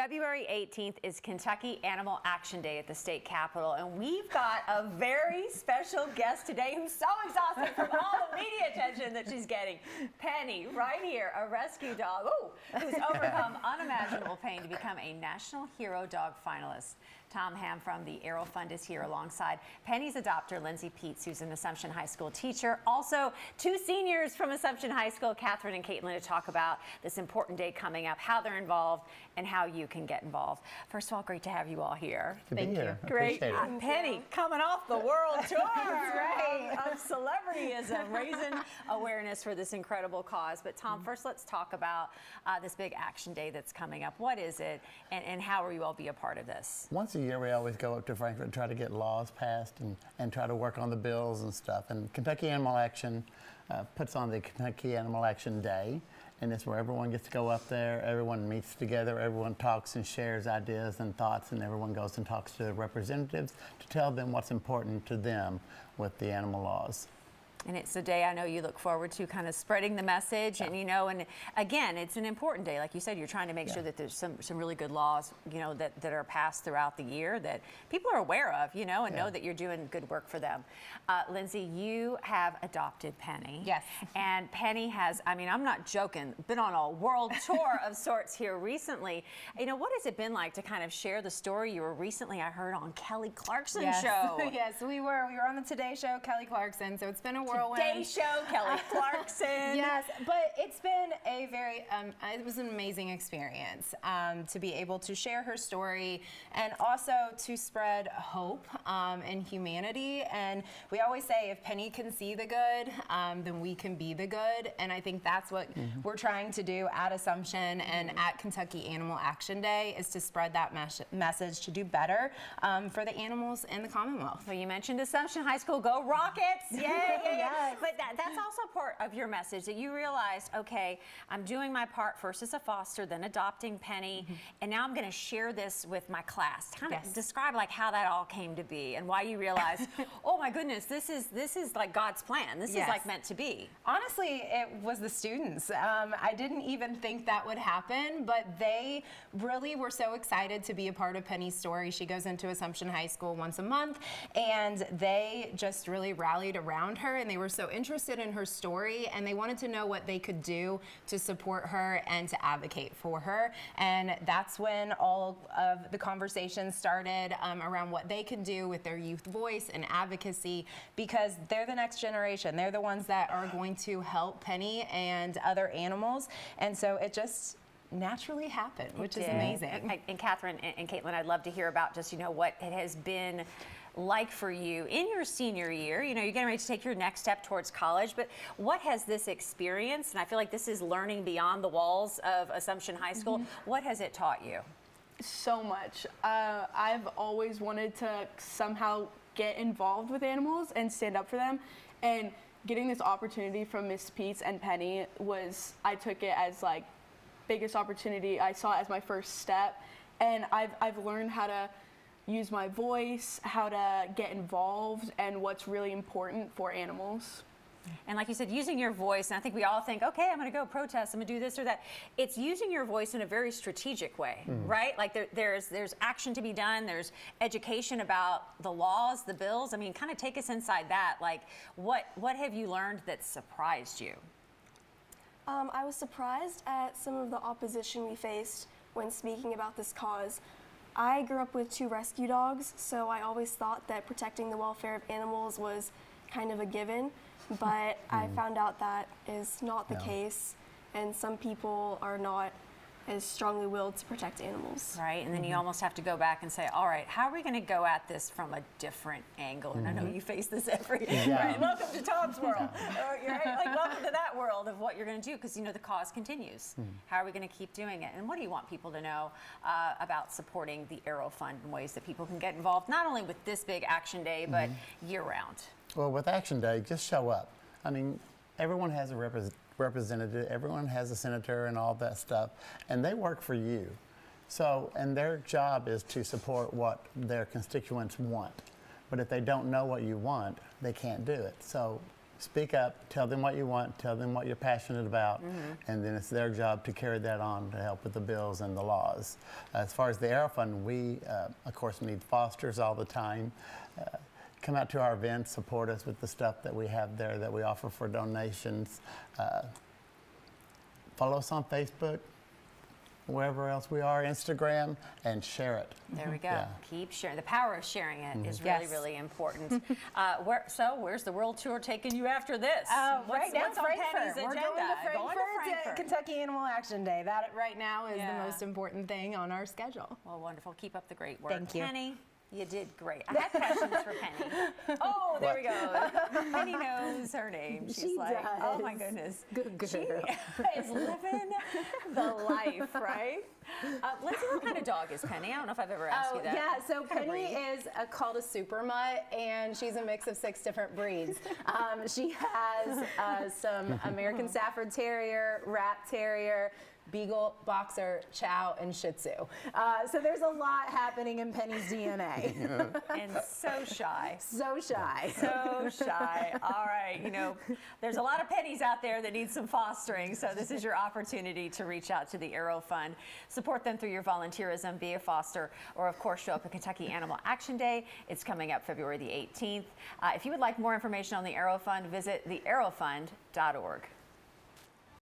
February 18th is Kentucky Animal Action Day at the state capitol, and we've got a very special guest today who's so exhausted from all the media attention that she's getting. Penny, right here, a rescue dog who's overcome unimaginable pain to become a National Hero Dog finalist. Tom Ham from the Arrow Fund is here alongside Penny's adopter, Lindsay Peets, who's an Assumption High School teacher. Also, two seniors from Assumption High School, Catherine and Caitlin, to talk about this important day coming up, how they're involved, and how you can get involved. First of all, great to have you all here. Thank you. Great. Penny, coming off the world tour of celebrityism, raising awareness for this incredible cause. But Tom, first let's talk about this big action day that's coming up. What is it, and how will you all be a part of this? Once a year, we always go up to Frankfort and try to get laws passed and try to work on the bills and stuff. And Kentucky Animal Action puts on the Kentucky Animal Action Day. And it's where everyone gets to go up there, everyone meets together, everyone talks and shares ideas and thoughts, and everyone goes and talks to the representatives to tell them what's important to them with the animal laws. And it's a day I know you look forward to, kind of spreading the message. And, you know, and again, it's an important day. Like you said, you're trying to make sure that there's some really good laws, you know, that are passed throughout the year that people are aware of, you know, and know that you're doing good work for them. Lindsay, you have adopted Penny. Yes. And Penny has, I mean, I'm not joking, been on a world tour of sorts here recently. You know, what has it been like to kind of share the story? You were recently, I heard, on Kelly Clarkson's show. Yes, we were on the Today Show, Kelly Clarkson, so it's been a whirlwind. Today Show, Kelly Clarkson. Yes, but it's been a very, it was an amazing experience to be able to share her story and also to spread hope and humanity. And we always say, if Penny can see the good, then we can be the good. And I think that's what we're trying to do at Assumption and at Kentucky Animal Action Day, is to spread that message to do better for the animals in the Commonwealth. Well, you mentioned Assumption High School. Go Rockets! Yay! Yes. But that's also part of your message, that you realized, okay, I'm doing my part first as a foster, then adopting Penny, and now I'm going to share this with my class. Kind of describe like how that all came to be and why you realized, oh my goodness, this is like God's plan. This is like meant to be. Honestly, it was the students. I didn't even think that would happen, but they really were so excited to be a part of Penny's story. She goes into Assumption High School once a month, and they just really rallied around her, and they were so interested in her story, and they wanted to know what they could do to support her and to advocate for her. And that's when all of the conversations started around what they could do with their youth voice and advocacy, because they're the next generation. They're the ones that are going to help Penny and other animals. And so it just naturally happened, which is amazing. And Catherine and Caitlin, I'd love to hear about just, you know, what it has been like for you in your senior year. You know, you're getting ready to take your next step towards college, but what has this experience, and I feel like this is learning beyond the walls of Assumption High School, what has it taught you? So much. I've always wanted to somehow get involved with animals and stand up for them, and getting this opportunity from Miss Peets and Penny was, I took it as like biggest opportunity. I saw it as my first step, and I've learned how to use my voice, how to get involved, and what's really important for animals. And like you said, using your voice, and I think we all think, okay, I'm going to go protest, I'm going to do this or that. It's using your voice in a very strategic way, right? Like there's action to be done, there's education about the laws, the bills. I mean, kind of take us inside that. Like, what have you learned that surprised you? I was surprised at some of the opposition we faced when speaking about this cause. I grew up with 2 rescue dogs, so I always thought that protecting the welfare of animals was kind of a given, but I found out that is not the case, and some people are not as strongly willed to protect animals. Right, and then you almost have to go back and say, all right, how are we going to go at this from a different angle? And I know you face this every right? Welcome to Tom's world. Right? Like, welcome to that world of what you're going to do, because, you know, the cause continues. How are we going to keep doing it? And what do you want people to know about supporting the Arrow Fund and ways that people can get involved, not only with this big action day, but year-round? Well, with Action Day, just show up. I mean, everyone has a representative, everyone has a senator and all that stuff, and they work for you. So, and their job is to support what their constituents want. But if they don't know what you want, they can't do it. So speak up, tell them what you want, tell them what you're passionate about, and then it's their job to carry that on to help with the bills and the laws. As far as the Arrow Fund, we, of course, need fosters all the time. Come out to our events, support us with the stuff that we have there that we offer for donations. Follow us on Facebook, wherever else we are, Instagram, and share it. There we go. Yeah. Keep sharing. The power of sharing it is really, Yes. really important. Where's the world tour taking you after this? Right now, what's on Frankfurt. Penny's We're agenda? going to Frankfurt, Frankfurt. Kentucky Animal Action Day. That right now is Yeah. the most important thing on our schedule. Well, wonderful. Keep up the great work. Thank you. Penny, you did great. I have questions for Penny. Oh, there we go. Penny knows her name. She's She like, oh my does. goodness. Good girl. She is living the life, right? Lindsay, what kind of dog is Penny? I don't know if I've ever asked you that. Yeah, so What kind of Penny breed? is called a super mutt, and she's a mix of 6 different breeds. She has some American Stafford Terrier, Rat Terrier, Beagle, Boxer, Chow, and Shih Tzu. So there's a lot happening in Penny's DNA. And so shy. So shy. So shy. All right. You know, there's a lot of pennies out there that need some fostering. So this is your opportunity to reach out to the Arrow Fund. Support them through your volunteerism, be a foster, or of course show up at Kentucky Animal Action Day. It's coming up February the 18th. If you would like more information on the Arrow Fund, visit thearrowfund.org.